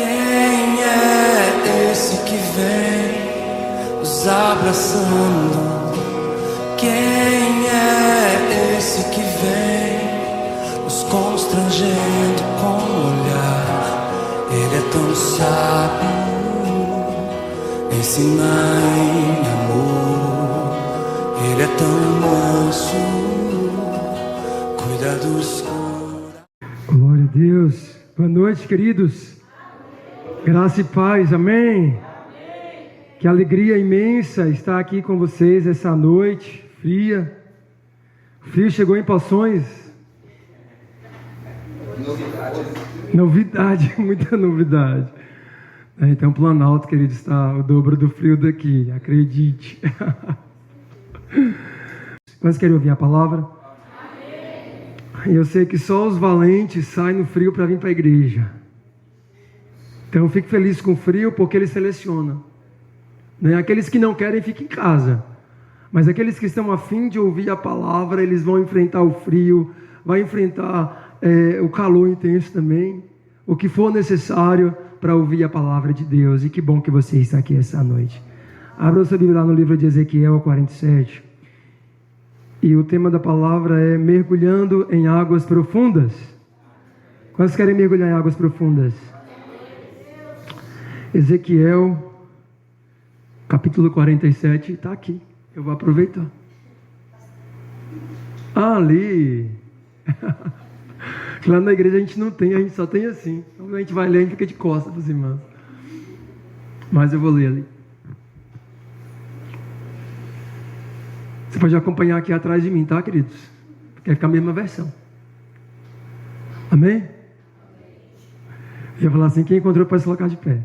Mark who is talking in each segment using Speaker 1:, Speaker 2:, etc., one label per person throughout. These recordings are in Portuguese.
Speaker 1: Quem é esse que vem nos abraçando? Quem é esse que vem nos constrangendo com o olhar? Ele é tão sábio, ensina em amor. Ele é tão manso, cuida dos corações.
Speaker 2: Glória a Deus. Boa noite, queridos. Graça e paz, amém? Que alegria imensa estar aqui com vocês essa noite fria. O frio chegou em Poções. Novidade, muita novidade. Então, Planalto, querido, está o dobro do frio daqui, acredite. Mas querem ouvir a palavra? E eu sei que só os valentes saem no frio para vir para a igreja. Então eu fico feliz com o frio porque ele seleciona. Aqueles que não querem, ficam em casa. Mas aqueles que estão a fim de ouvir a palavra, eles vão enfrentar o frio, vão enfrentar o calor intenso também, o que for necessário para ouvir a palavra de Deus. E que bom que você está aqui essa noite. Abra sua Bíblia lá no livro de Ezequiel 47. E o tema da palavra é mergulhando em águas profundas. Quantos querem mergulhar em águas profundas? Ezequiel, capítulo 47, está aqui. Eu vou aproveitar. Ali. Lá na igreja a gente não tem, a gente só tem assim. Então a gente vai ler e fica de costas para os irmãos. Mas eu vou ler ali. Você pode acompanhar aqui atrás de mim, tá, queridos? Quer ficar a mesma versão. Amém? Eu ia falar assim, quem encontrou pode se colocar de pé.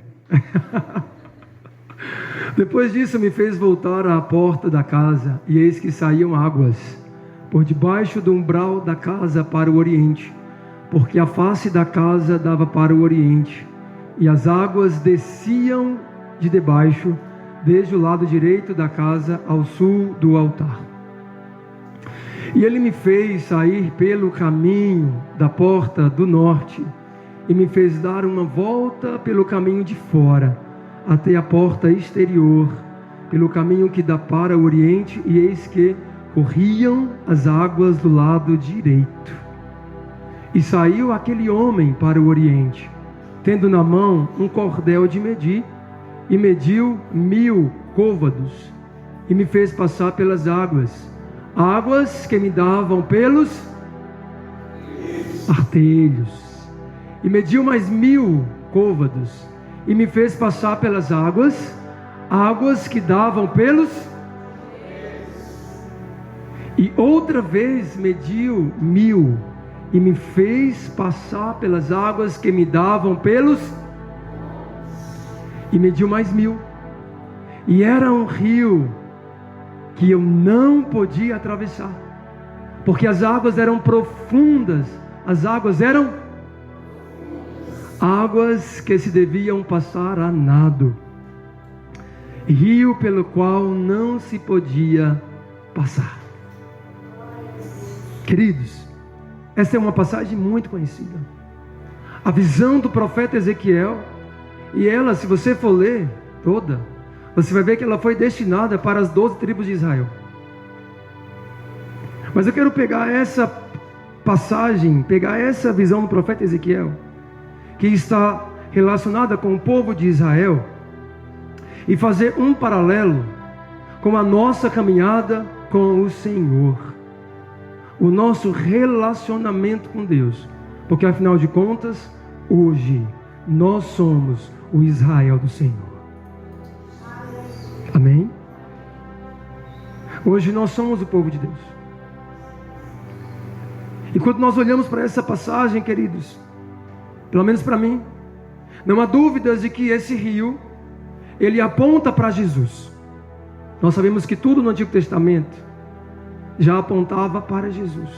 Speaker 2: Depois disso me fez voltar à porta da casa, e eis que saíam águas por debaixo do umbral da casa para o oriente, porque a face da casa dava para o oriente, e as águas desciam de debaixo, desde o lado direito da casa ao sul do altar. E ele me fez sair pelo caminho da porta do norte, e me fez dar uma volta pelo caminho de fora, até a porta exterior, pelo caminho que dá para o oriente, e eis que corriam as águas do lado direito. E saiu aquele homem para o oriente, tendo na mão um cordel de medir, e mediu 1000 côvados, e me fez passar pelas águas, águas que me davam pelos artelhos. E mediu mais 1000 côvados, e me fez passar pelas águas, águas que davam pelos. E outra vez mediu 1000, e me fez passar pelas águas que me davam pelos. E mediu mais 1000, e era um rio que eu não podia atravessar, porque as águas eram profundas, as águas eram águas que se deviam passar a nado, rio pelo qual não se podia passar. Queridos, essa é uma passagem muito conhecida, a visão do profeta Ezequiel. E ela, se você for ler toda, você vai ver que ela foi destinada para as 12 tribos de Israel. Mas eu quero pegar essa passagem, pegar essa visão do profeta Ezequiel, que está relacionada com o povo de Israel, e fazer um paralelo com a nossa caminhada com o Senhor, o nosso relacionamento com Deus, porque afinal de contas, hoje nós somos o Israel do Senhor. Amém? Hoje nós somos o povo de Deus. E quando nós olhamos para essa passagem, queridos, pelo menos para mim, não há dúvidas de que esse rio, ele aponta para Jesus. Nós sabemos que tudo no Antigo Testamento já apontava para Jesus.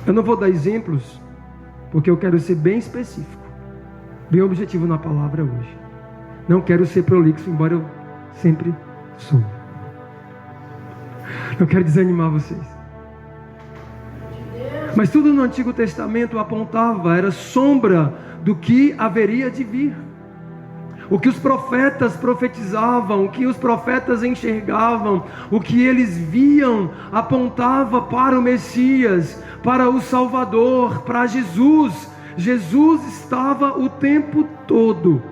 Speaker 2: Eu não vou dar exemplos, porque eu quero ser bem específico, bem objetivo na palavra hoje. Não quero ser prolixo, embora eu sempre sou. Não quero desanimar vocês. Mas tudo no Antigo Testamento apontava, era sombra do que haveria de vir. O que os profetas profetizavam, o que os profetas enxergavam, o que eles viam, apontava para o Messias, para o Salvador, para Jesus. Jesus estava o tempo todo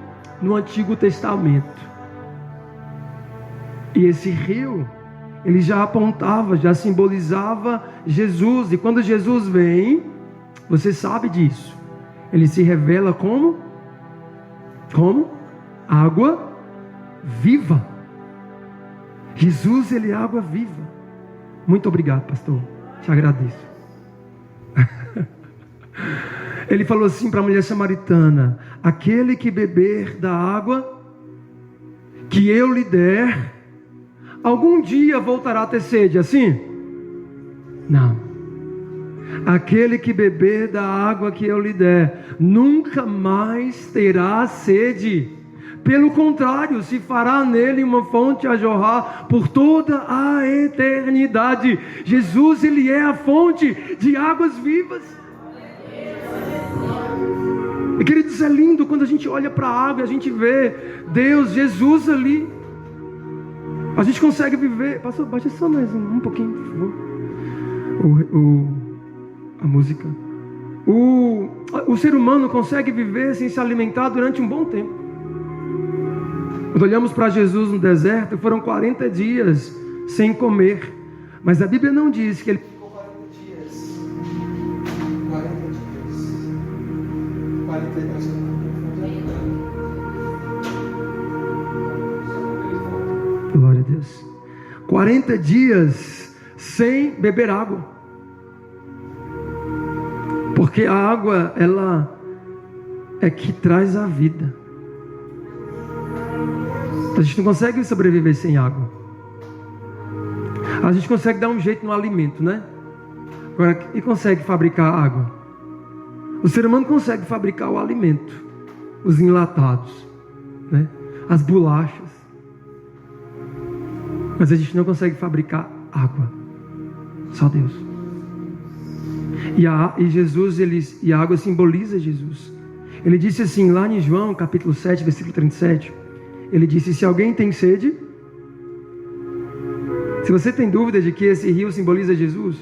Speaker 2: no Antigo Testamento. E esse rio, ele já apontava, já simbolizava Jesus. E quando Jesus vem, você sabe disso, ele se revela como? Como? Água viva. Jesus, ele é água viva. Muito obrigado, pastor, te agradeço. Ele falou assim para a mulher samaritana: aquele que beber da água que eu lhe der, algum dia voltará a ter sede. Assim? Não. Aquele que beber da água que eu lhe der, nunca mais terá sede. Pelo contrário, se fará nele uma fonte a jorrar por toda a eternidade. Jesus, ele é a fonte de águas vivas. E queridos, é lindo quando a gente olha para a água e a gente vê Deus, Jesus ali. A gente consegue viver. Pastor, baixa só mais um pouquinho, por favor. A música. O ser humano consegue viver sem se alimentar durante um bom tempo. Quando olhamos para Jesus no deserto, foram 40 dias sem comer. Mas a Bíblia não diz que ele ficou 40 dias. 40 dias. Glória a Deus. 40 dias sem beber água. Porque a água, ela é que traz a vida. A gente não consegue sobreviver sem água. A gente consegue dar um jeito no alimento, né? Agora, e consegue fabricar água? O ser humano consegue fabricar o alimento, os enlatados, né? As bolachas. Mas a gente não consegue fabricar água. Só Deus. E Jesus, e a água simboliza Jesus. Ele disse assim, lá em João, capítulo 7, versículo 37... Ele disse: se alguém tem sede, se você tem dúvida de que esse rio simboliza Jesus,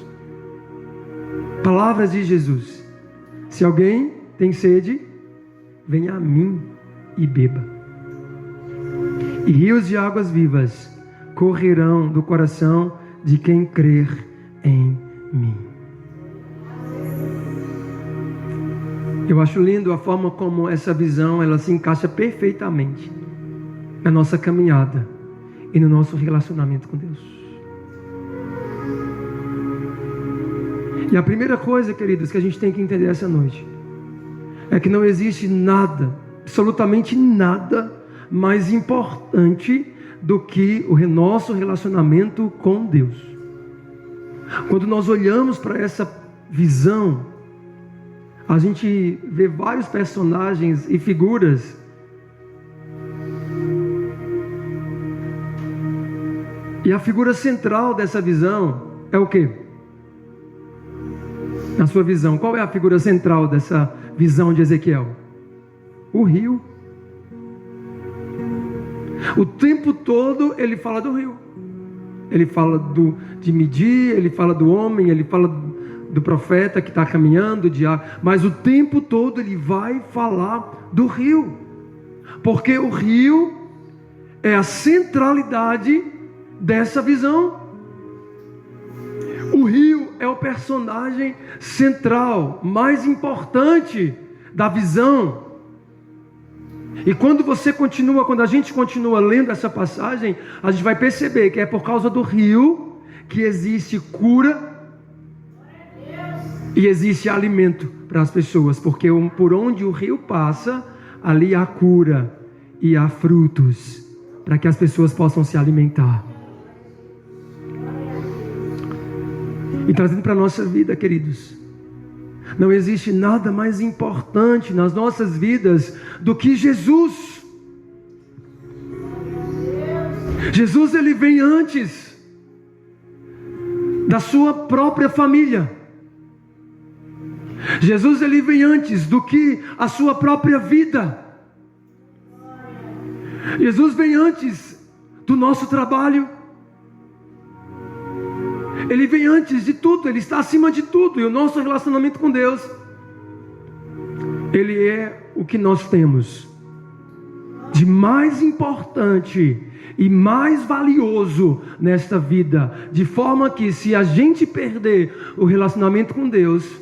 Speaker 2: palavras de Jesus: se alguém tem sede, venha a mim e beba. E rios de águas vivas correrão do coração de quem crer em mim. Eu acho lindo a forma como essa visão ela se encaixa perfeitamente na nossa caminhada e no nosso relacionamento com Deus. E a primeira coisa, queridos, que a gente tem que entender essa noite é que não existe nada, absolutamente nada mais importante do que o nosso relacionamento com Deus. Quando nós olhamos para essa visão, a gente vê vários personagens e figuras. E a figura central dessa visão é o quê? Na sua visão, qual é a figura central dessa visão de Ezequiel? O rio. O tempo todo ele fala do rio. Ele fala de medir, ele fala do homem, ele fala do profeta que está caminhando, mas o tempo todo ele vai falar do rio. Porque o rio é a centralidade dessa visão. O rio é o personagem central, mais importante da visão. E quando a gente continua lendo essa passagem, a gente vai perceber que é por causa do rio que existe cura e existe alimento para as pessoas, porque por onde o rio passa, ali há cura e há frutos para que as pessoas possam se alimentar. E trazendo para a nossa vida, queridos, não existe nada mais importante nas nossas vidas do que Jesus. Jesus, ele vem antes da sua própria família. Jesus, ele vem antes do que a sua própria vida. Jesus vem antes do nosso trabalho. Ele vem antes de tudo, Ele está acima de tudo. E o nosso relacionamento com Deus, Ele é o que nós temos de mais importante e mais valioso nesta vida. De forma que, se a gente perder o relacionamento com Deus,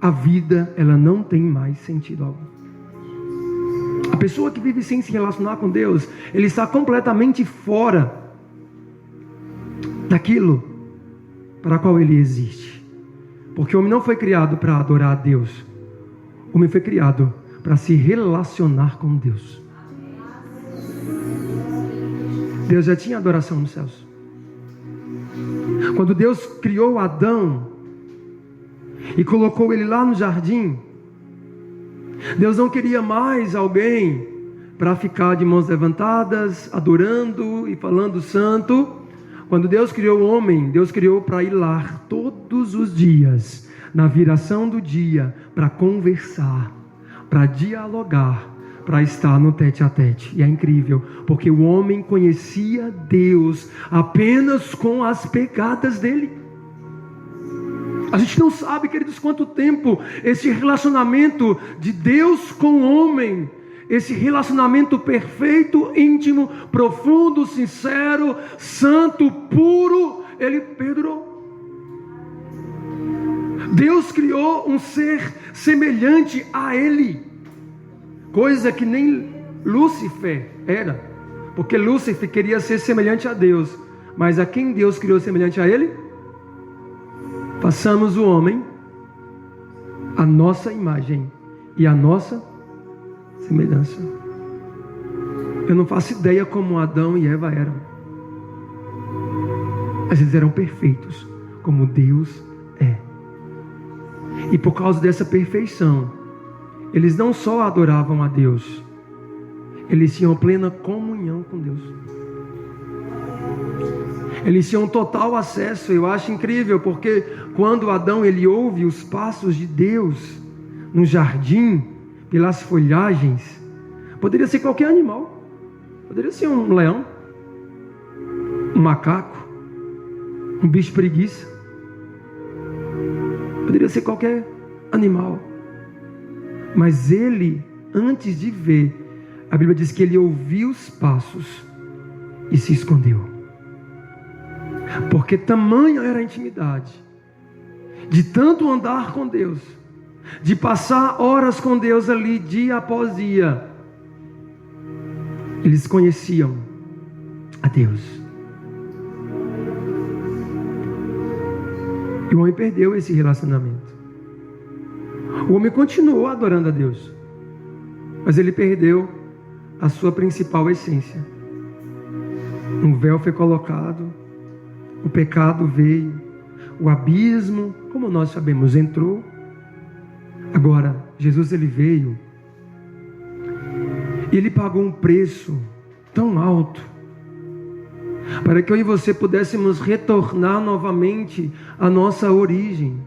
Speaker 2: a vida, ela não tem mais sentido algum. A pessoa que vive sem se relacionar com Deus, ele está completamente fora daquilo para qual ele existe. Porque o homem não foi criado para adorar a Deus. O homem foi criado para se relacionar com Deus. Deus já tinha adoração nos céus. Quando Deus criou Adão e colocou ele lá no jardim, Deus não queria mais alguém para ficar de mãos levantadas, adorando e falando santo. Quando Deus criou o homem, Deus criou para ir lá todos os dias, na viração do dia, para conversar, para dialogar, para estar no tete a tete. E é incrível, porque o homem conhecia Deus apenas com as pegadas dele. A gente não sabe, queridos, quanto tempo esse relacionamento de Deus com o homem, esse relacionamento perfeito, íntimo, profundo, sincero, santo, puro, ele perdurou. Deus criou um ser semelhante a ele, coisa que nem Lúcifer era, porque Lúcifer queria ser semelhante a Deus, mas a quem Deus criou semelhante a ele? Façamos o homem a nossa imagem e a nossa semelhança. Eu não faço ideia como Adão e Eva eram, mas eles eram perfeitos, como Deus é. E por causa dessa perfeição, eles não só adoravam a Deus, eles tinham plena comunhão com Deus. Eles tinham total acesso. Eu acho incrível, porque quando Adão ele ouve os passos de Deus no jardim, pelas folhagens, poderia ser qualquer animal, poderia ser um leão, um macaco, um bicho preguiça, poderia ser qualquer animal. Mas ele, antes de ver, a Bíblia diz que ele ouviu os passos e se escondeu. Porque tamanha era a intimidade, de tanto andar com Deus, de passar horas com Deus ali, dia após dia, eles conheciam a Deus. E o homem perdeu esse relacionamento. O homem continuou adorando a Deus, mas ele perdeu a sua principal essência. Um véu foi colocado, o pecado veio, o abismo, como nós sabemos, entrou. Agora, Jesus ele veio e ele pagou um preço tão alto para que eu e você pudéssemos retornar novamente à nossa origem.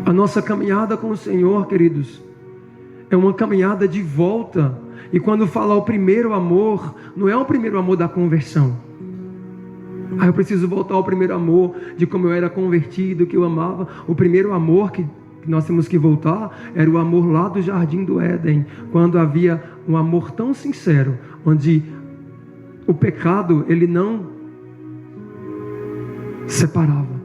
Speaker 2: A nossa caminhada com o Senhor, queridos, é uma caminhada de volta. E quando fala o primeiro amor, não é o primeiro amor da conversão. Eu preciso voltar ao primeiro amor de como eu era convertido, que eu amava. O primeiro amor que nós temos que voltar era o amor lá do Jardim do Éden, quando havia um amor tão sincero, onde o pecado ele não separava,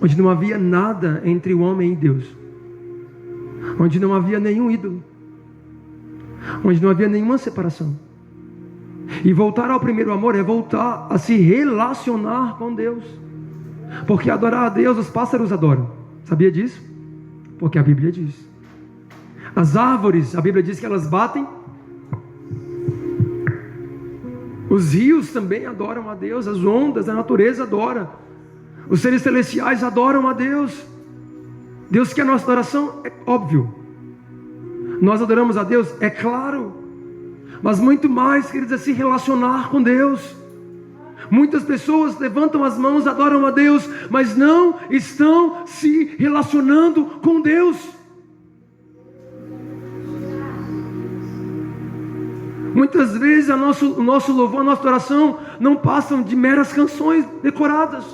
Speaker 2: onde não havia nada entre o homem e Deus, onde não havia nenhum ídolo, onde não havia nenhuma separação. E voltar ao primeiro amor é voltar a se relacionar com Deus, porque adorar a Deus os pássaros adoram. Sabia disso? Porque a Bíblia diz. As árvores, a Bíblia diz que elas batem. Os rios também adoram a Deus, as ondas, a natureza adora. Os seres celestiais adoram a Deus. Deus quer a nossa adoração, é óbvio. Nós adoramos a Deus, é claro. Mas muito mais, queridos, é se relacionar com Deus. Muitas pessoas levantam as mãos, adoram a Deus, mas não estão se relacionando com Deus. Muitas vezes o nosso louvor, a nossa oração não passam de meras canções decoradas.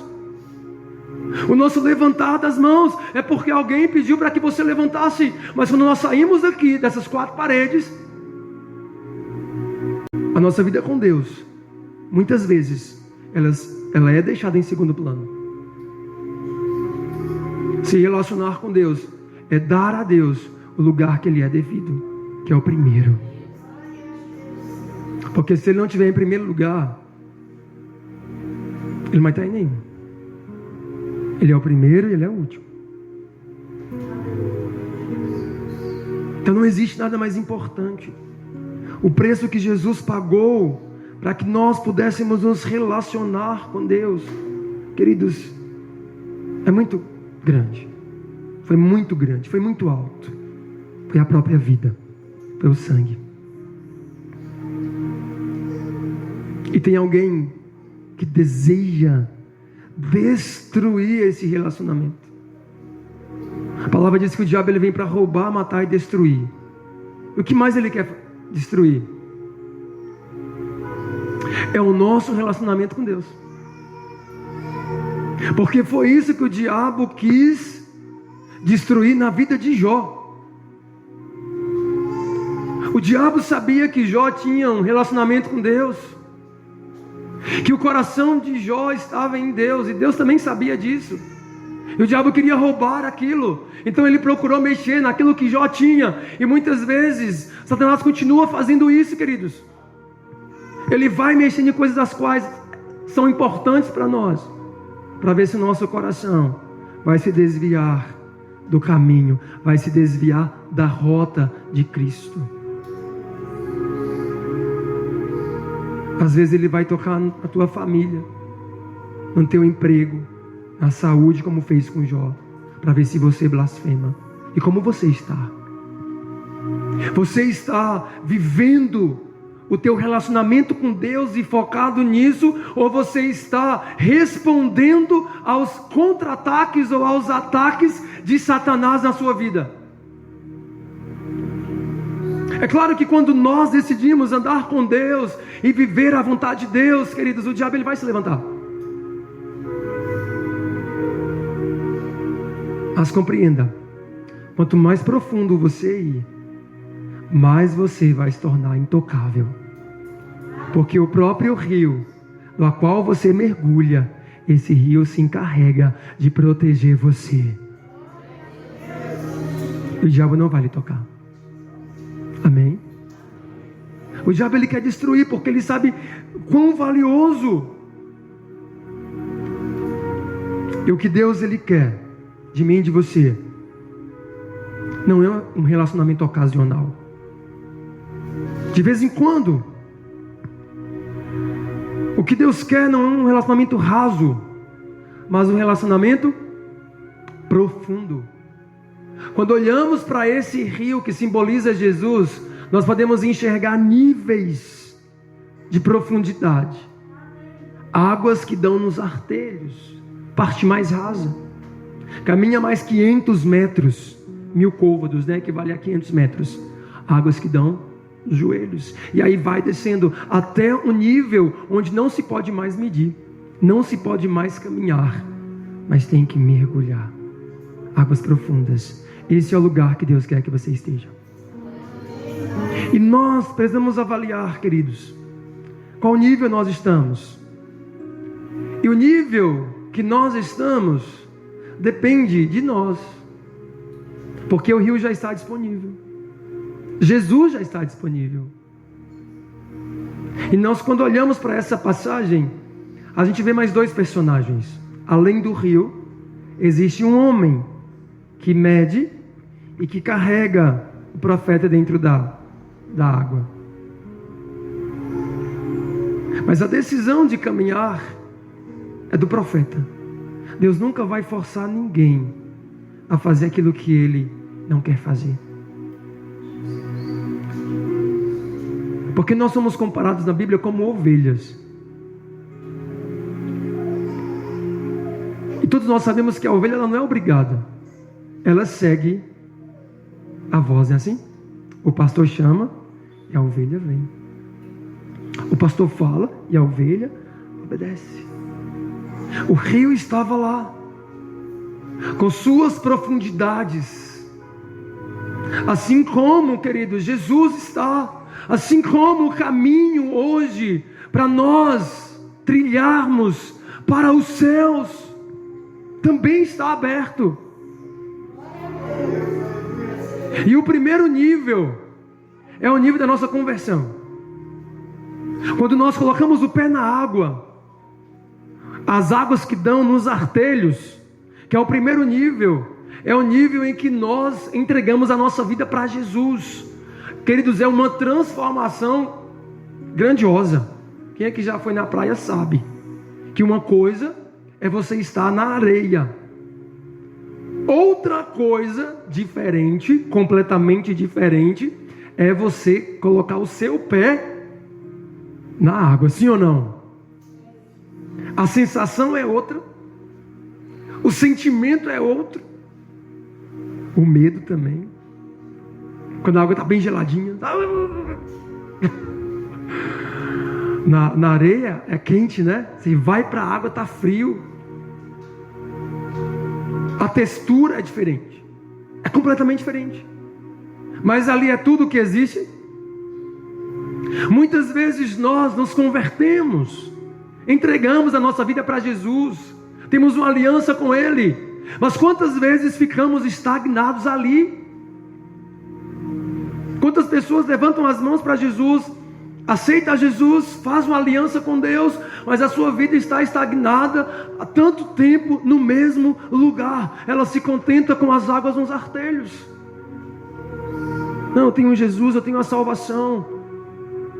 Speaker 2: O nosso levantar das mãos é porque alguém pediu para que você levantasse. Mas quando nós saímos daqui, dessas 4 paredes, a nossa vida com Deus, muitas vezes, ela é deixada em segundo plano. Se relacionar com Deus é dar a Deus o lugar que Ele é devido, que é o primeiro. Porque se Ele não estiver em primeiro lugar, Ele não vai estar em nenhum. Ele é o primeiro e Ele é o último. Então não existe nada mais importante. O preço que Jesus pagou para que nós pudéssemos nos relacionar com Deus, queridos, é muito grande. Foi muito grande, foi muito alto. Foi a própria vida, foi o sangue. E tem alguém que deseja destruir esse relacionamento. A palavra diz que o diabo ele vem para roubar, matar e destruir. O que mais ele quer destruir? É o nosso relacionamento com Deus. Porque foi isso que o diabo quis destruir na vida de Jó. O diabo sabia que Jó tinha um relacionamento com Deus, que o coração de Jó estava em Deus, e Deus também sabia disso. E o diabo queria roubar aquilo. Então ele procurou mexer naquilo que Jó tinha. E muitas vezes Satanás continua fazendo isso, queridos. Ele vai mexendo em coisas das quais são importantes para nós, para ver se o nosso coração vai se desviar do caminho, vai se desviar da rota de Cristo. Às vezes ele vai tocar na tua família, no teu emprego, na saúde, como fez com Jó, para ver se você blasfema. E como você está? Você está vivendo o teu relacionamento com Deus e focado nisso, ou você está respondendo aos contra-ataques ou aos ataques de Satanás na sua vida? É claro que quando nós decidimos andar com Deus e viver a vontade de Deus, queridos, o diabo ele vai se levantar. Mas compreenda, quanto mais profundo você ir, mais você vai se tornar intocável. Porque o próprio rio no qual você mergulha, esse rio se encarrega de proteger você. O diabo não vai lhe tocar. Amém? O diabo ele quer destruir porque ele sabe quão valioso. E o que Deus ele quer de mim e de você não é um relacionamento ocasional. De vez em quando. O que Deus quer não é um relacionamento raso, mas um relacionamento profundo. Quando olhamos para esse rio que simboliza Jesus, nós podemos enxergar níveis de profundidade. Águas que dão nos artérios, parte mais rasa. Caminha mais 500 metros, 1000 côvados, né? Equivale a 500 metros. Águas que dão nos joelhos. E aí vai descendo até um nível onde não se pode mais medir, não se pode mais caminhar, mas tem que mergulhar. Águas profundas. Esse é o lugar que Deus quer que você esteja. E nós precisamos avaliar, queridos, qual nível nós estamos. E o nível que nós estamos depende de nós, porque o rio já está disponível, Jesus já está disponível. E nós, quando olhamos para essa passagem, a gente vê mais 2 personagens. Além do rio, existe um homem que mede e que carrega o profeta dentro da água. Mas a decisão de caminhar é do profeta. Deus nunca vai forçar ninguém a fazer aquilo que ele não quer fazer. Porque nós somos comparados na Bíblia como ovelhas. Todos nós sabemos que a ovelha ela não é obrigada. Ela segue a voz, é assim? O pastor chama e a ovelha vem. O pastor fala e a ovelha obedece. O rio estava lá, com suas profundidades. Assim como, queridos, Jesus está. Assim como o caminho hoje para nós trilharmos para os céus também está aberto. E o primeiro nível é o nível da nossa conversão. Quando nós colocamos o pé na água, as águas que dão nos artelhos, que é o primeiro nível, é o nível em que nós entregamos a nossa vida para Jesus. Queridos, é uma transformação grandiosa. Quem é que já foi na praia sabe que uma coisa é você estar na areia, outra coisa diferente, completamente diferente, é você colocar o seu pé na água, sim ou não? A sensação é outra, o sentimento é outro, o medo também. Quando a água está bem geladinha, na areia é quente, né? Você vai para a água, está frio. A textura é diferente, é completamente diferente. Mas ali é tudo o que existe. Muitas vezes nós nos convertemos, entregamos a nossa vida para Jesus, temos uma aliança com Ele, mas quantas vezes ficamos estagnados ali? Quantas pessoas levantam as mãos para Jesus, aceita Jesus, faz uma aliança com Deus, mas a sua vida está estagnada há tanto tempo no mesmo lugar. Ela se contenta com as águas nos artelhos. Não, eu tenho Jesus, eu tenho a salvação.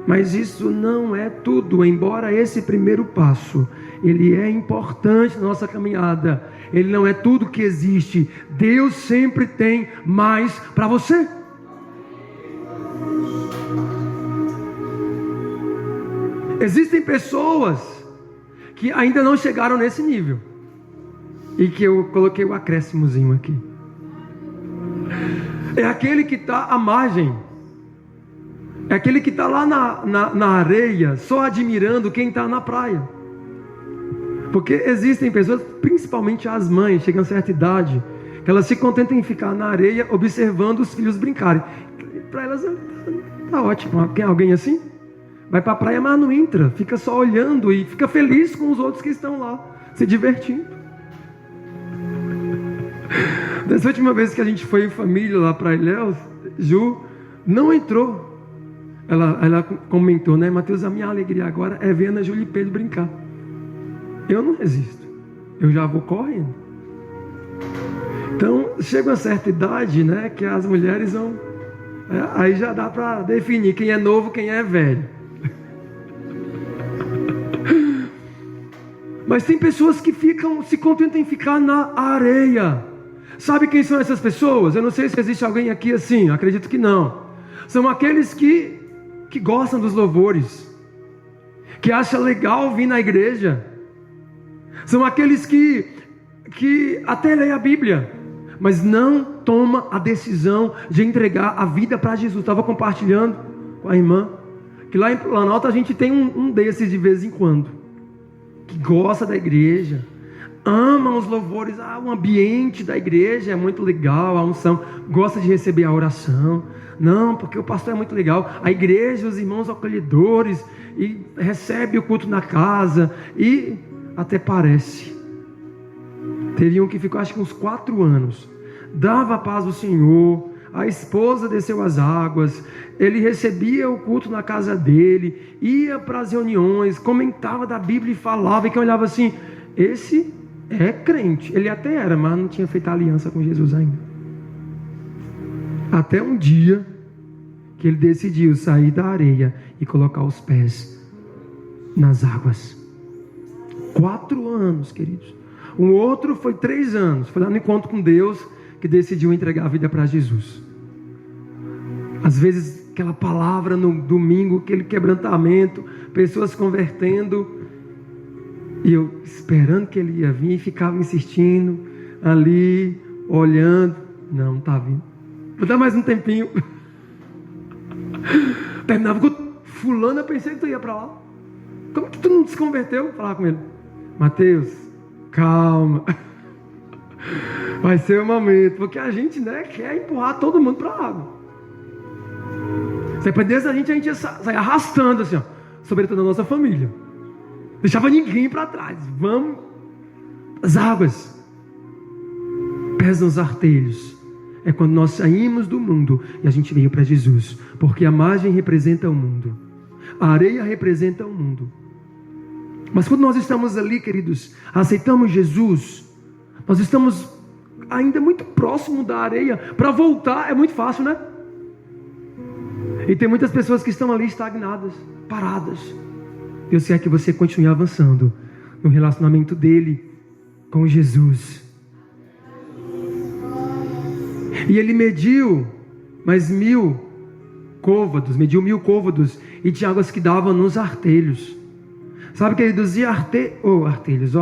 Speaker 2: Mas isso não é tudo, embora esse primeiro passo, ele é importante na nossa caminhada. Ele não é tudo que existe. Deus sempre tem mais para você. Existem pessoas que ainda não chegaram nesse nível, e que eu coloquei o acréscimozinho aqui. É aquele que está à margem, é aquele que está lá na areia, só admirando quem está na praia. Porque existem pessoas, principalmente as mães, chegam a certa idade, que elas se contentam em ficar na areia observando os filhos brincarem. Para elas está ótimo. Tem alguém assim? Vai para a praia, mas não entra, fica só olhando e fica feliz com os outros que estão lá, se divertindo. Dessa última vez que a gente foi em família lá para Ilhéus, Ju não entrou. Ela comentou, né? Mateus, a minha alegria agora é ver a Ana Júlia e Pedro brincar. Eu não resisto, eu já vou correndo. Então, chega uma certa idade, né? Que as mulheres vão... aí já dá para definir quem é novo, quem é velho. Mas tem pessoas que se contentam em ficar na areia. Sabe quem são essas pessoas? Eu não sei se existe alguém aqui assim, acredito que não. São aqueles que gostam dos louvores, que acham legal vir na igreja. São aqueles que até leem a Bíblia, mas não toma a decisão de entregar a vida para Jesus. Estava compartilhando com a irmã que lá em Planalto a gente tem um desses de vez em quando, que gosta da igreja, ama os louvores, o ambiente da igreja é muito legal, a unção, gosta de receber a oração. Não, porque o pastor é muito legal, a igreja, os irmãos acolhedores, e recebe o culto na casa, e até parece. Teve um que ficou acho que uns 4 anos, dava a paz do Senhor, a esposa desceu as águas, ele recebia o culto na casa dele, ia para as reuniões, comentava da Bíblia e falava, e quem olhava assim, esse é crente. Ele até era, mas não tinha feito aliança com Jesus ainda. Até um dia que ele decidiu sair da areia e colocar os pés nas águas. 4 anos, queridos. Um outro foi 3 anos, foi lá no encontro com Deus, que decidiu entregar a vida para Jesus. Às vezes aquela palavra no domingo, aquele quebrantamento, pessoas se convertendo, E eu esperando que ele ia vir, e ficava insistindo ali, olhando. Não está vindo. Vou dar mais um tempinho. Terminava com fulano, eu pensei que tu ia para lá. Como que tu não se converteu? Falava com ele: Mateus, calma. Vai ser o momento. Porque a gente, quer empurrar todo mundo para a água. Se dependesse da gente, a gente ia sair arrastando assim, sobretudo a nossa família. Deixava ninguém para trás. Vamos. As águas pesam os artelhos. É quando nós saímos do mundo e a gente veio para Jesus. Porque a margem representa o mundo. A areia representa o mundo. Mas quando nós estamos ali, queridos, aceitamos Jesus, nós estamos ainda muito próximo da areia. Para voltar é muito fácil, né? E tem muitas pessoas que estão ali estagnadas, paradas. Deus quer que você continue avançando no relacionamento dele com Jesus. E ele mediu 1.000 côvados, mediu 1.000 côvados, e tinha águas que davam nos artelhos. Sabe, queridos, e artelhos,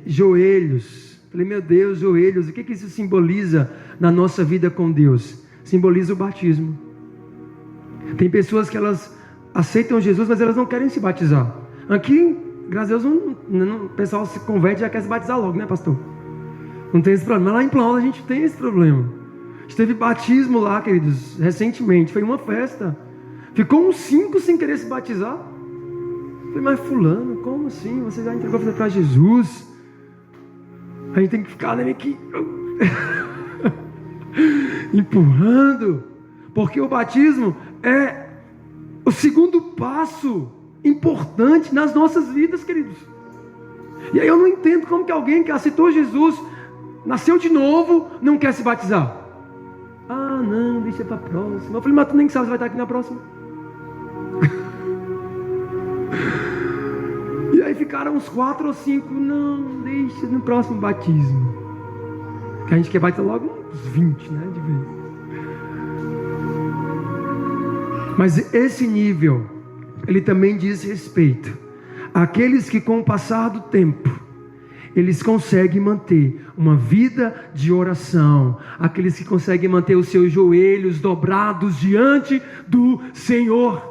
Speaker 2: joelhos. Falei, meu Deus, joelhos, o que isso simboliza na nossa vida com Deus? Simboliza o batismo. Tem pessoas que elas aceitam Jesus, mas elas não querem se batizar. Aqui, graças a Deus, o pessoal se converte e já quer se batizar logo, né, pastor? Não tem esse problema. Mas lá em Planalto a gente tem esse problema. A gente teve batismo lá, queridos, recentemente. Foi uma festa. Ficou uns 5 sem querer se batizar. Falei, mas fulano, como assim? Você já entregou a vida para Jesus? A gente tem que ficar meio que empurrando. Porque o batismo é o segundo passo importante nas nossas vidas, queridos. E aí eu não entendo como que alguém que aceitou Jesus, nasceu de novo, não quer se batizar. Ah, não, deixa para a próxima. Eu falei, mas tu nem sabe se vai estar aqui na próxima. E aí ficaram uns 4 ou 5, não, deixa no próximo batismo. Que a gente quer batizar logo uns 20, né, de vez. Mas esse nível, ele também diz respeito àqueles que com o passar do tempo, eles conseguem manter uma vida de oração, aqueles que conseguem manter os seus joelhos dobrados diante do Senhor.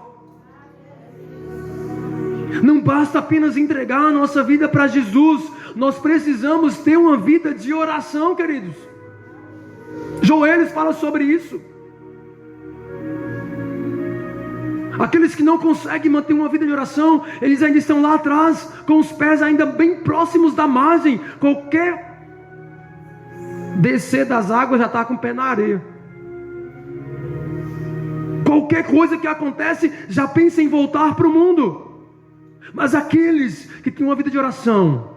Speaker 2: Não basta apenas entregar a nossa vida para Jesus, nós precisamos ter uma vida de oração, queridos. Joelhos fala sobre isso. Aqueles que não conseguem manter uma vida de oração, eles ainda estão lá atrás, com os pés ainda bem próximos da margem. Qualquer descer das águas já está com o pé na areia. Qualquer coisa que acontece, já pensa em voltar para o mundo. Mas aqueles que têm uma vida de oração,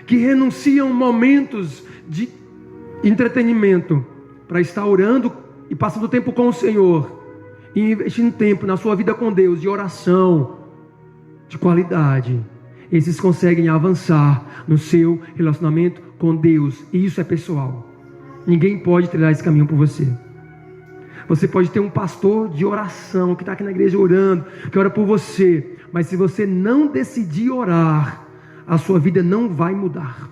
Speaker 2: que renunciam momentos de entretenimento para estar orando e passando tempo com o Senhor, e investindo tempo na sua vida com Deus, de oração, de qualidade, esses conseguem avançar no seu relacionamento com Deus. E isso é pessoal. Ninguém pode trilhar esse caminho por você. Você pode ter um pastor de oração que está aqui na igreja orando, que ora por você, mas se você não decidir orar, a sua vida não vai mudar.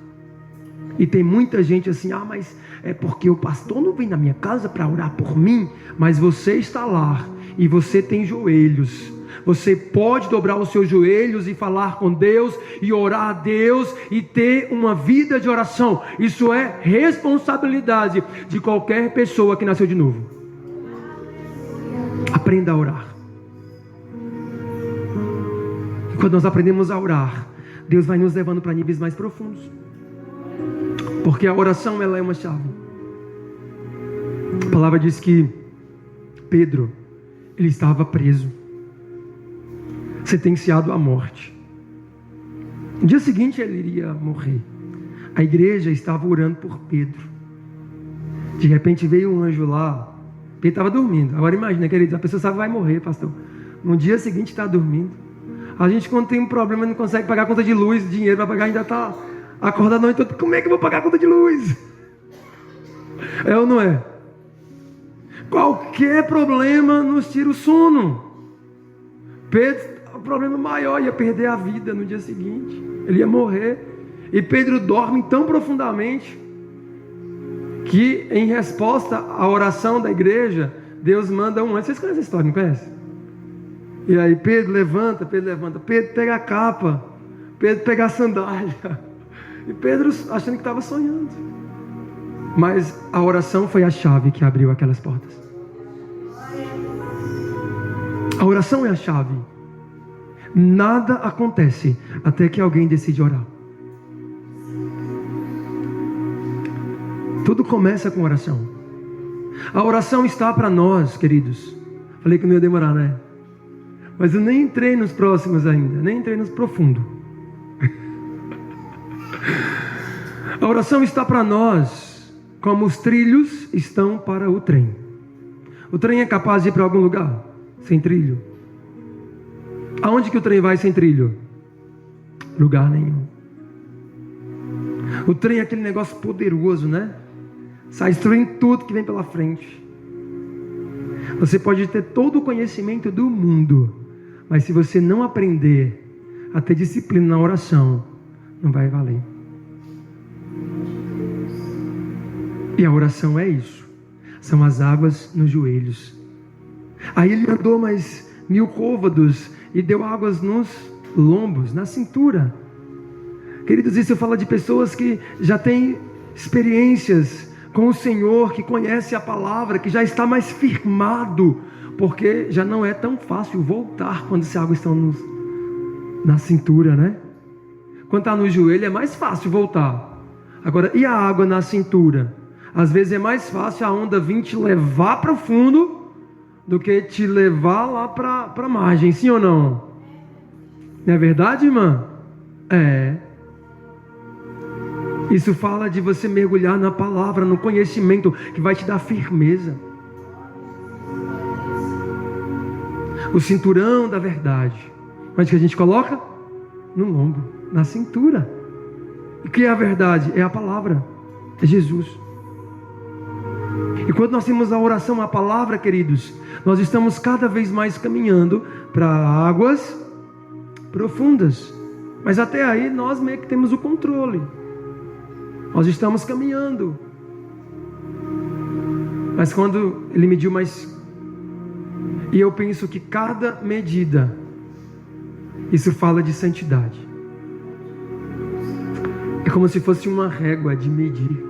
Speaker 2: E tem muita gente assim, mas é porque o pastor não vem na minha casa para orar por mim. Mas você está lá e você tem joelhos. Você pode dobrar os seus joelhos e falar com Deus e orar a Deus e ter uma vida de oração. Isso é responsabilidade de qualquer pessoa que nasceu de novo. Aprenda a orar. E quando nós aprendemos a orar, Deus vai nos levando para níveis mais profundos. Porque a oração, ela é uma chave. A palavra diz que Pedro, ele estava preso, sentenciado à morte. No dia seguinte ele iria morrer. A igreja estava orando por Pedro. De repente veio um anjo lá. Pedro estava dormindo. Agora imagina, queridos, a pessoa sabe que vai morrer, pastor. No dia seguinte está dormindo. A gente, quando tem um problema, não consegue pagar a conta de luz, dinheiro para pagar, ainda está acordado a noite toda. Como é que eu vou pagar a conta de luz? É ou não é? Qualquer problema nos tira o sono. Pedro o problema maior ia perder a vida no dia seguinte. Ele ia morrer. E Pedro dorme tão profundamente que, em resposta à oração da igreja, Deus manda um anjo. Vocês conhecem essa história, não conhecem? E aí Pedro levanta, Pedro pega a capa, Pedro pega a sandália. E Pedro achando que estava sonhando. Mas a oração foi a chave que abriu aquelas portas. A oração é a chave. Nada acontece até que alguém decide orar. Tudo começa com oração. A oração está para nós, queridos. Falei que não ia demorar, né? Mas eu nem entrei nos próximos ainda. Nem entrei nos profundos. A oração está para nós como os trilhos estão para o trem. O trem é capaz de ir para algum lugar sem trilho? Aonde que o trem vai sem trilho? Lugar nenhum. O trem é aquele negócio poderoso, né? Sai destruindo tudo que vem pela frente. Você pode ter todo o conhecimento do mundo, mas se você não aprender a ter disciplina na oração, não vai valer. E a oração é isso. São as águas nos joelhos. Aí ele andou mais 1000 côvados e deu águas nos lombos, na cintura. Queridos, isso fala de pessoas que já têm experiências com o Senhor, que conhece a palavra, que já está mais firmado, porque já não é tão fácil voltar quando as águas estão na cintura, né? Quando está no joelho é mais fácil voltar. Agora, e a água na cintura? Às vezes é mais fácil a onda vir te levar para o fundo do que te levar lá para a margem, sim ou não? Não é verdade, irmã? É. Isso fala de você mergulhar na palavra, no conhecimento que vai te dar firmeza. O cinturão da verdade. Onde que a gente coloca? No lombo, na cintura. E o que é a verdade? É a palavra, é Jesus. E quando nós temos a oração, a palavra, queridos, nós estamos cada vez mais caminhando para águas profundas. Mas até aí nós meio que temos o controle. Nós estamos caminhando. Mas quando ele mediu mais... E eu penso que cada medida, isso fala de santidade. É como se fosse uma régua de medir.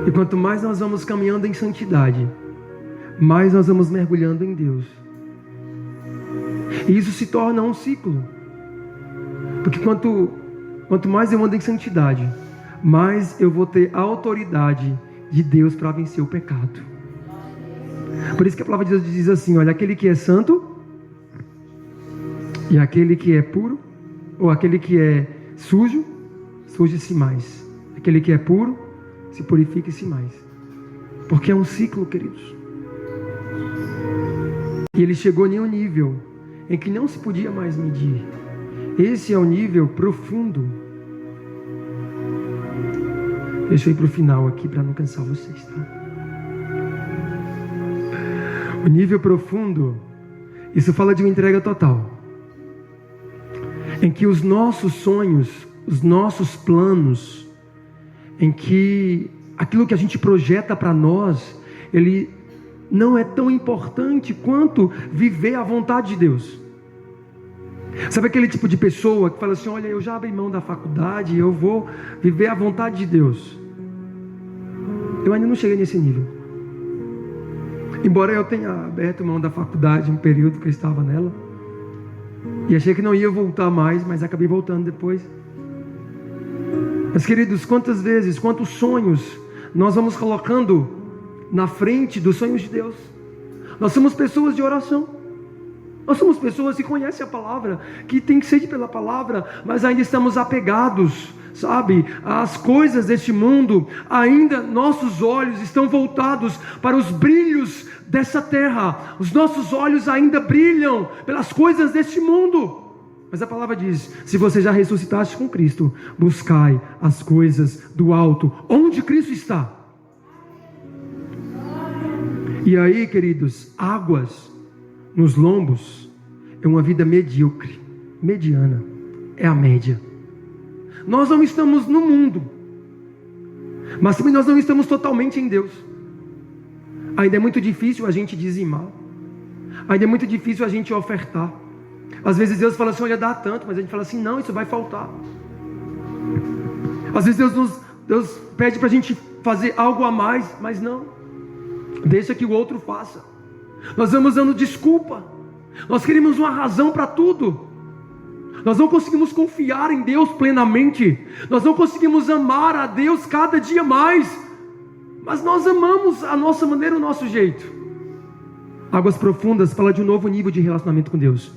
Speaker 2: E quanto mais nós vamos caminhando em santidade, mais nós vamos mergulhando em Deus. E isso se torna um ciclo. Porque quanto mais eu ando em santidade, mais eu vou ter a autoridade de Deus para vencer o pecado. Por isso que a palavra de Deus diz assim: olha, aquele que é santo e aquele que é puro, ou aquele que é sujo, suje-se mais. Aquele que é puro, se purifique-se mais. Porque é um ciclo, queridos. E ele chegou em um nível em que não se podia mais medir. Esse é o nível profundo. Deixa eu ir para o final aqui para não cansar vocês, tá? O nível profundo, isso fala de uma entrega total. Em que os nossos sonhos, os nossos planos, em que aquilo que a gente projeta para nós, ele não é tão importante quanto viver a vontade de Deus. Sabe aquele tipo de pessoa que fala assim: olha, eu já abri mão da faculdade, eu vou viver a vontade de Deus. Eu ainda não cheguei nesse nível. Embora eu tenha aberto mão da faculdade um período que eu estava nela, e achei que não ia voltar mais, mas acabei voltando depois. Mas queridos, quantas vezes, quantos sonhos nós vamos colocando na frente dos sonhos de Deus? Nós somos pessoas de oração. Nós somos pessoas que conhecem a palavra, que têm sede pela palavra, mas ainda estamos apegados, sabe, às coisas deste mundo. Ainda nossos olhos estão voltados para os brilhos dessa terra. Os nossos olhos ainda brilham pelas coisas deste mundo. Mas a palavra diz: se você já ressuscitaste com Cristo, buscai as coisas do alto, onde Cristo está. E aí, queridos, águas nos lombos é uma vida medíocre, mediana, é a média. Nós não estamos no mundo, mas também nós não estamos totalmente em Deus. Ainda é muito difícil a gente dizimar, ainda é muito difícil a gente ofertar. Às vezes Deus fala assim, olha, dá tanto, mas a gente fala assim, não, isso vai faltar. Às vezes Deus pede para a gente fazer algo a mais, mas não, deixa que o outro faça. Nós vamos dando desculpa, nós queremos uma razão para tudo. Nós não conseguimos confiar em Deus plenamente, nós não conseguimos amar a Deus cada dia mais, mas nós amamos a nossa maneira, o nosso jeito. Águas Profundas fala de um novo nível de relacionamento com Deus,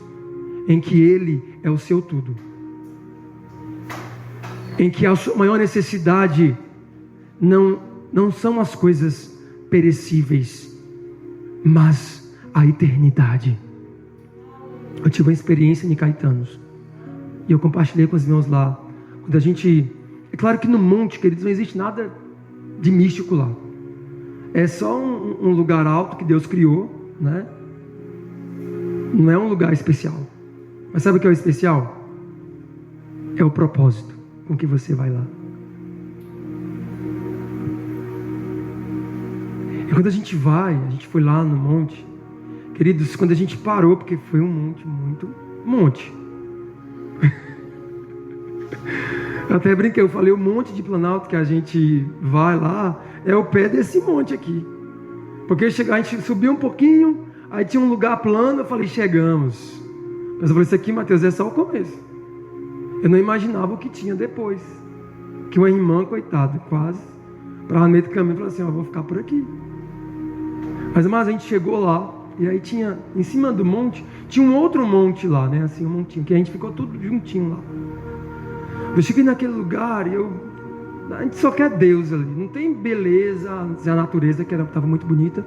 Speaker 2: em que Ele é o seu tudo, em que a sua maior necessidade não são as coisas perecíveis, mas a eternidade. Eu tive uma experiência em Caetanos, e eu compartilhei com os meus lá. Quando a gente... É claro que no monte, queridos, não existe nada de místico lá. É só um lugar alto que Deus criou, né? Não é um lugar especial. Mas sabe o que é o especial? É o propósito com que você vai lá. E quando a gente foi lá no monte, queridos, quando a gente parou, porque foi um monte, muito monte. Eu até brinquei, eu falei, o monte de Planalto que a gente vai lá, é o pé desse monte aqui. Porque a gente subiu um pouquinho, aí tinha um lugar plano, eu falei, chegamos. Mas eu falei, isso aqui, Mateus, é só o começo. Eu não imaginava o que tinha depois. Que uma irmã, coitada, quase, para no meio do caminho, falou assim, ó, vou ficar por aqui. Mas a gente chegou lá, e aí tinha, em cima do monte, tinha um outro monte lá, né, assim, um montinho, que a gente ficou tudo juntinho lá. Eu cheguei naquele lugar e a gente só quer Deus ali, não tem beleza, a natureza que estava muito bonita,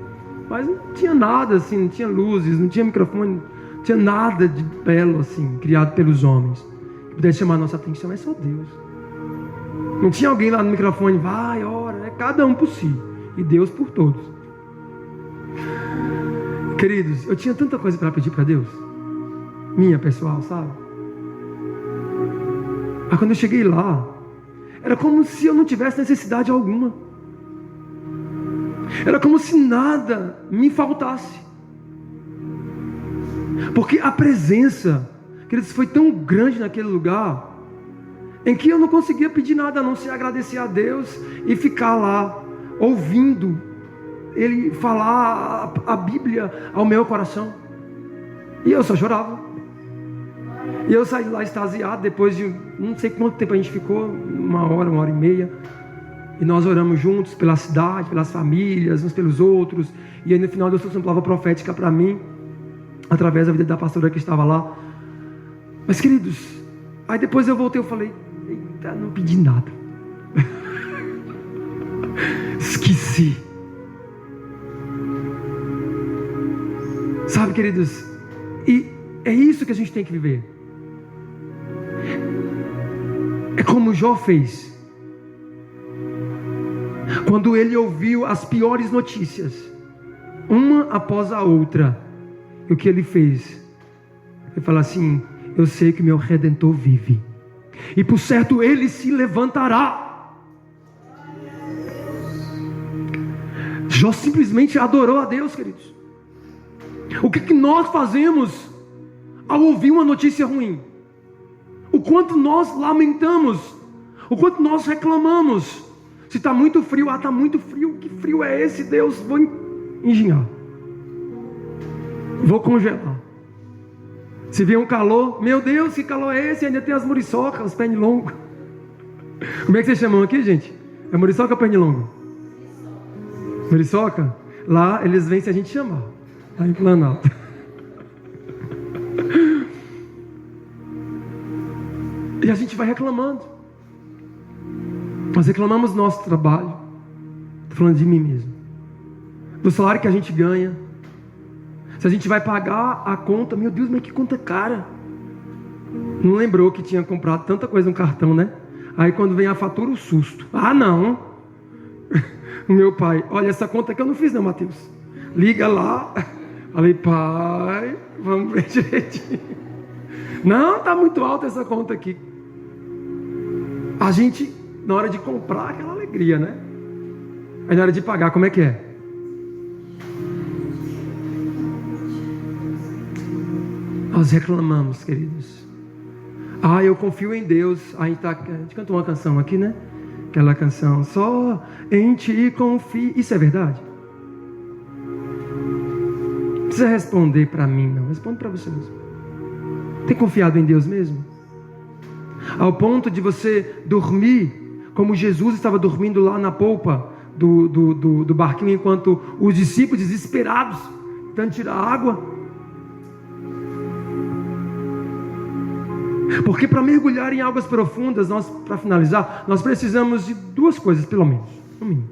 Speaker 2: mas não tinha nada assim, não tinha luzes, não tinha microfone, não tinha nada de belo assim, criado pelos homens, que pudesse chamar a nossa atenção, é só Deus. Não tinha alguém lá no microfone, vai, ora, é cada um por si, e Deus por todos. Queridos, eu tinha tanta coisa para pedir para Deus, minha pessoal, sabe? Mas quando eu cheguei lá, era como se eu não tivesse necessidade alguma. Era como se nada me faltasse. Porque a presença, queridos, foi tão grande naquele lugar, em que eu não conseguia pedir nada a não ser agradecer a Deus e ficar lá, ouvindo Ele falar a Bíblia ao meu coração. E eu só chorava. E eu saí de lá extasiado, depois de não sei quanto tempo a gente ficou, uma hora e meia. E nós oramos juntos pela cidade, pelas famílias, uns pelos outros. E aí no final Deus trouxe uma palavra profética para mim, através da vida da pastora que estava lá. Mas queridos, aí depois eu voltei, eu falei, eita, não pedi nada. Esqueci. Sabe, queridos, e é isso que a gente tem que viver. É como Jó fez. Quando ele ouviu as piores notícias, uma após a outra, e o que ele fez? Ele falou assim, eu sei que meu Redentor vive, e por certo ele se levantará. Jó simplesmente adorou a Deus, queridos. O que nós fazemos ao ouvir uma notícia ruim? O quanto nós lamentamos, o quanto nós reclamamos. Se está muito frio, está muito frio, que frio é esse, Deus? Vou engenhar, vou congelar. Se vier um calor, meu Deus, que calor é esse? Ainda tem as muriçocas, os pernilongos. Como é que vocês chamam aqui, gente? É muriçoca ou pernilongo? Muriçoca? Lá eles vêm se a gente chamar, lá em Planalto. E a gente vai reclamando. Nós reclamamos do nosso trabalho. Estou falando de mim mesmo. Do salário que a gente ganha. Se a gente vai pagar a conta, meu Deus, mas que conta cara. Não lembrou que tinha comprado tanta coisa no cartão, né? Aí quando vem a fatura, o susto. Ah, não. O meu pai, olha, essa conta que eu não fiz não, Mateus. Liga lá Falei, pai, vamos ver direitinho. Não, está muito alta essa conta aqui. A gente, na hora de comprar, aquela alegria, né? Aí na hora de pagar, como é que é? Nós reclamamos, queridos. Eu confio em Deus. A gente cantou uma canção aqui, né? Aquela canção, só em ti confio. Isso é verdade? Não precisa responder para mim, não. Responde para você mesmo. Tem confiado em Deus mesmo? Ao ponto de você dormir como Jesus estava dormindo lá na polpa do barquinho, enquanto os discípulos desesperados tentando tirar água. Porque para mergulhar em águas profundas, para finalizar, nós precisamos de duas coisas, pelo menos, no mínimo.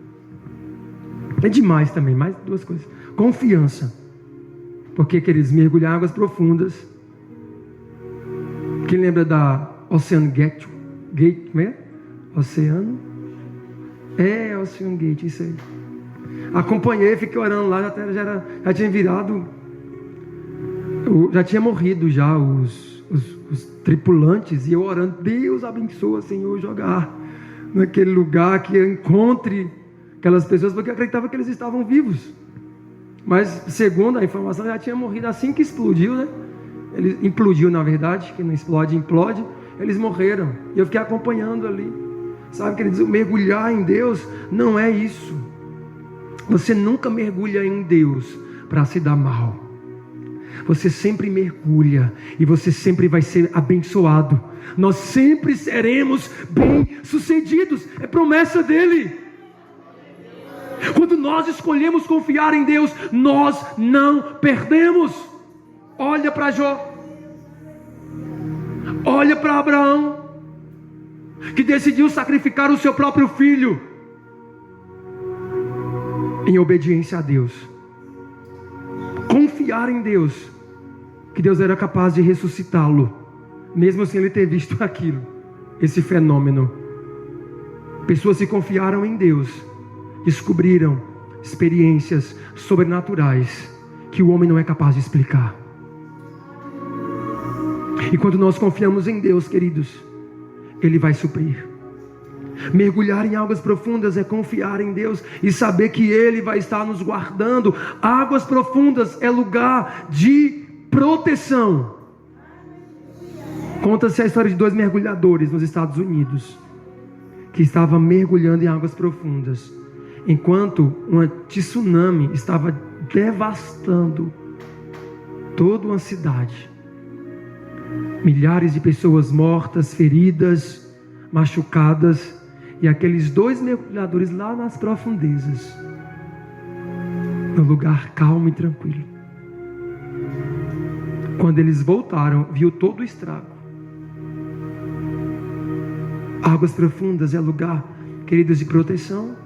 Speaker 2: É demais também, mais duas coisas. Confiança. Porque, queridos, mergulhar em águas profundas. Quem lembra da Ocean Gate? Como é? Oceano? Ocean Gate, isso aí. Acompanhei, fiquei orando lá, já tinha virado, já tinha morrido já os tripulantes, e eu orando, Deus abençoa, Senhor, jogar naquele lugar que eu encontre aquelas pessoas, porque eu acreditava que eles estavam vivos, mas segundo a informação, já tinha morrido assim que explodiu, né? Ele implodiu, na verdade, que não explode, implode. Eles morreram, e eu fiquei acompanhando ali. Sabe, queridos, mergulhar em Deus não é isso. Você nunca mergulha em Deus para se dar mal. Você sempre mergulha e você sempre vai ser abençoado. Nós sempre seremos bem-sucedidos. É promessa dele. Quando nós escolhemos confiar em Deus, nós não perdemos. Olha para Jó. Olha para Abraão, que decidiu sacrificar o seu próprio filho em obediência a Deus. Confiar em Deus, que Deus era capaz de ressuscitá-lo, mesmo sem ele ter visto aquilo, esse fenômeno. Pessoas que confiaram em Deus descobriram experiências sobrenaturais que o homem não é capaz de explicar. E quando nós confiamos em Deus, queridos, Ele vai suprir. Mergulhar em águas profundas é confiar em Deus e saber que Ele vai estar nos guardando. Águas profundas é lugar de proteção. Conta-se a história de 2 mergulhadores nos Estados Unidos, que estavam mergulhando em águas profundas, enquanto um tsunami estava devastando toda uma cidade. Milhares de pessoas mortas, feridas, machucadas, e aqueles 2 mergulhadores lá nas profundezas, no lugar calmo e tranquilo. Quando eles voltaram, viu todo o estrago. Águas profundas é lugar, queridos, de proteção.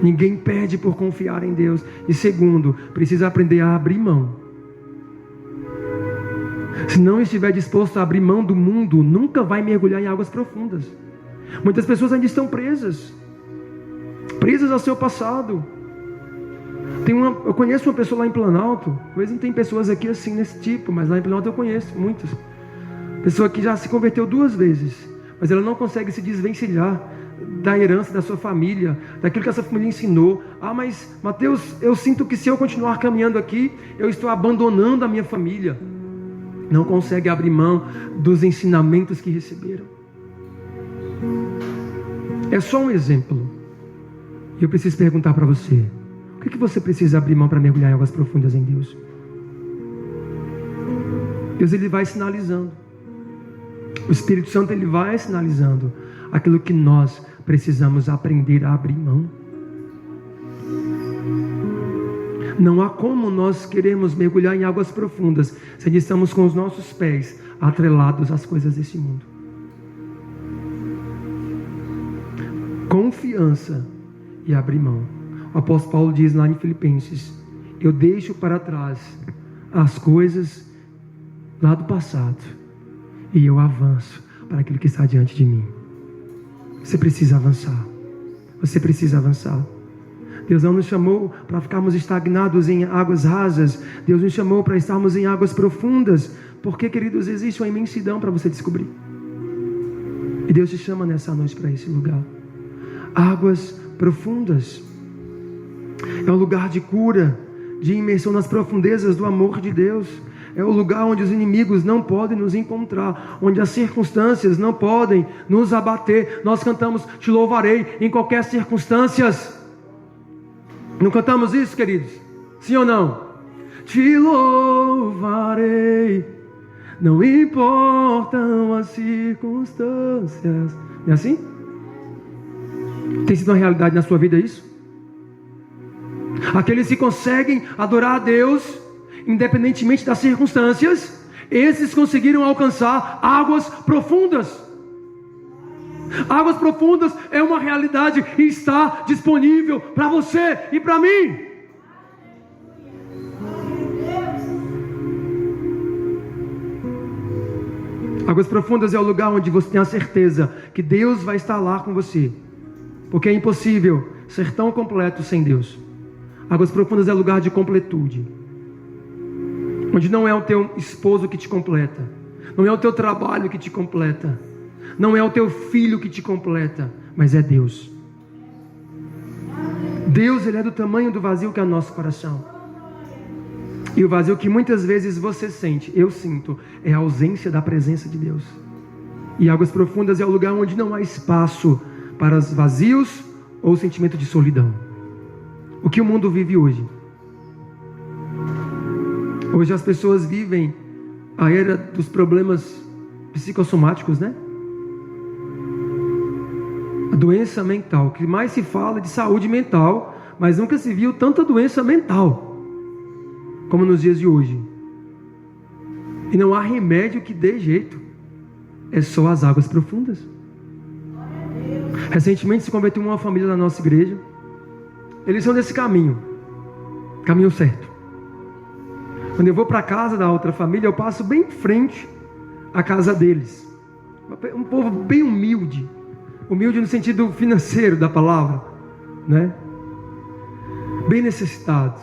Speaker 2: Ninguém perde por confiar em Deus. E segundo, precisa aprender a abrir mão. Se não estiver disposto a abrir mão do mundo, nunca vai mergulhar em águas profundas. Muitas pessoas ainda estão presas ao seu passado. Eu conheço uma pessoa lá em Planalto, talvez não tem pessoas aqui assim nesse tipo, mas lá em Planalto eu conheço muitas. Pessoa que já se converteu 2 vezes, mas ela não consegue se desvencilhar da herança da sua família, daquilo que essa família ensinou. Mas Mateus, eu sinto que se eu continuar caminhando aqui, eu estou abandonando a minha família. Não consegue abrir mão dos ensinamentos que receberam. É só um exemplo. E eu preciso perguntar para você: o que você precisa abrir mão para mergulhar em águas profundas em Deus? Deus, Ele vai sinalizando. O Espírito Santo, Ele vai sinalizando aquilo que nós precisamos aprender a abrir mão. Não há como nós queremos mergulhar em águas profundas se estamos com os nossos pés atrelados às coisas desse mundo. Confiança e abrir mão. O apóstolo Paulo diz lá em Filipenses: eu deixo para trás as coisas lá do passado e eu avanço para aquilo que está diante de mim. Você precisa avançar. Você precisa avançar. Deus não nos chamou para ficarmos estagnados em águas rasas. Deus nos chamou para estarmos em águas profundas. Porque, queridos, existe uma imensidão para você descobrir. E Deus te chama nessa noite para esse lugar. Águas profundas. É um lugar de cura, de imersão nas profundezas do amor de Deus. É o lugar onde os inimigos não podem nos encontrar, onde as circunstâncias não podem nos abater. Nós cantamos: te louvarei em qualquer circunstâncias. Não cantamos isso, queridos? Sim ou não? Te louvarei, não importam as circunstâncias. Não é assim? Tem sido uma realidade na sua vida isso? Aqueles que conseguem adorar a Deus independentemente das circunstâncias, esses conseguiram alcançar águas profundas. Águas profundas é uma realidade e está disponível para você e para mim. Águas profundas é o lugar onde você tem a certeza que Deus vai estar lá com você, porque é impossível ser tão completo sem Deus. Águas profundas é lugar de completude, onde não é o teu esposo que te completa, não é o teu trabalho que te completa, não é o teu filho que te completa, mas é Deus. Deus, Ele é do tamanho do vazio que é o nosso coração. E o vazio que muitas vezes você sente, eu sinto, é a ausência da presença de Deus. E águas profundas é o lugar onde não há espaço para os vazios ou o sentimento de solidão. O que o mundo vive hoje? Hoje as pessoas vivem a era dos problemas psicossomáticos, né? A doença mental. O que mais se fala de saúde mental, mas nunca se viu tanta doença mental como nos dias de hoje. E não há remédio que dê jeito. É só as águas profundas. Recentemente se converteu uma família na nossa igreja. Eles são desse caminho certo. Quando eu vou para a casa da outra família, eu passo bem em frente à casa deles. Um povo bem humilde. Humilde no sentido financeiro da palavra, né? Bem necessitado.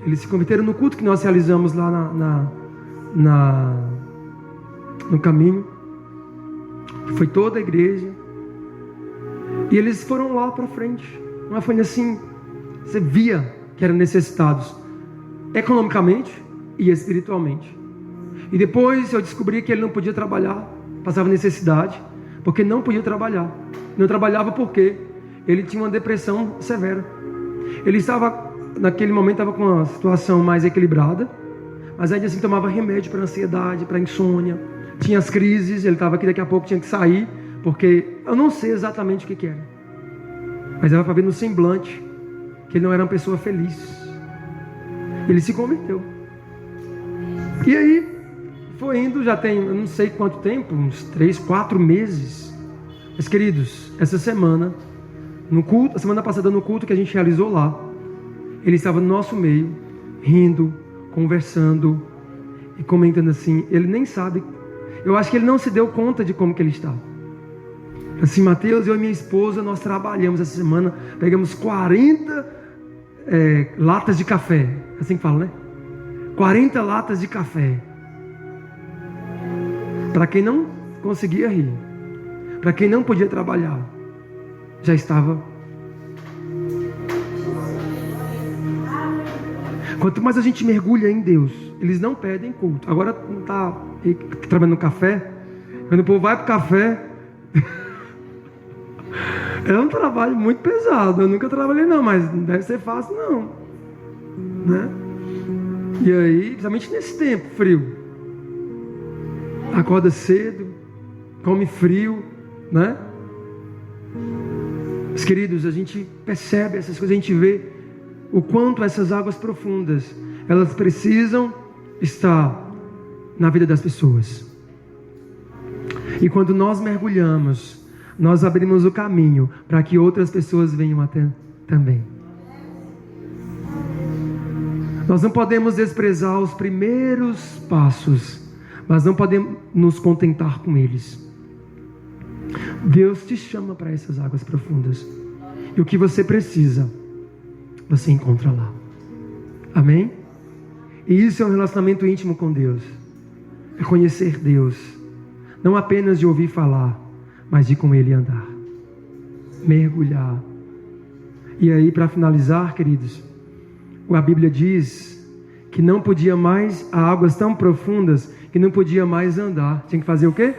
Speaker 2: Eles se converteram no culto que nós realizamos lá no caminho. Foi toda a igreja. E eles foram lá para frente. Uma família assim, você via que eram necessitados economicamente e espiritualmente. E depois eu descobri que ele não podia trabalhar, passava necessidade, porque não podia trabalhar. Não trabalhava porque ele tinha uma depressão severa. Ele estava, naquele momento, estava com uma situação mais equilibrada, mas ainda assim tomava remédio para ansiedade, para insônia. Tinha as crises, ele estava aqui, daqui a pouco tinha que sair, porque eu não sei exatamente o que era, mas dava para ver no semblante que ele não era uma pessoa feliz. Ele se converteu. E aí, foi indo, já tem, eu não sei quanto tempo, uns 3, 4 meses. Mas, queridos, essa semana, no culto, a semana passada no culto que a gente realizou lá, ele estava no nosso meio, rindo, conversando e comentando assim. Ele nem sabe, eu acho que ele não se deu conta de como que ele estava. Assim, Mateus, eu e minha esposa, nós trabalhamos essa semana, pegamos 40 latas de café, assim que fala, né? 40 latas de café. Para quem não conseguia rir, para quem não podia trabalhar, já estava. Quanto mais a gente mergulha em Deus, eles não pedem culto. Agora não está trabalhando no café. Quando o povo vai para o café, é um trabalho muito pesado. Eu nunca trabalhei não, mas não deve ser fácil não, né? E aí, principalmente nesse tempo frio, acorda cedo, come frio, né? Mas, queridos, a gente percebe essas coisas, a gente vê o quanto essas águas profundas, elas precisam estar na vida das pessoas. E quando nós mergulhamos, nós abrimos o caminho para que outras pessoas venham até também. Nós não podemos desprezar os primeiros passos, mas não podemos nos contentar com eles. Deus te chama para essas águas profundas. E o que você precisa você encontra lá. Amém? E isso é um relacionamento íntimo com Deus. É conhecer Deus. Não apenas de ouvir falar, mas de com Ele andar. Mergulhar. E aí, para finalizar, queridos, a Bíblia diz que não podia mais, há águas tão profundas que não podia mais andar. Tinha que fazer o quê?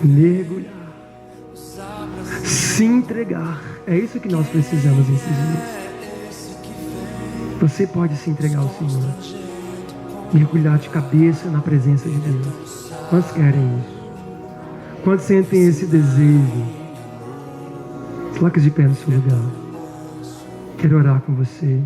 Speaker 2: Mergulhar. Se entregar. É isso que nós precisamos esses dias. Você pode se entregar ao Senhor. Mergulhar de cabeça na presença de Deus. Quantos querem isso? Quantos sentem esse desejo? Coloque de pé no seu lugar. Quero orar com você.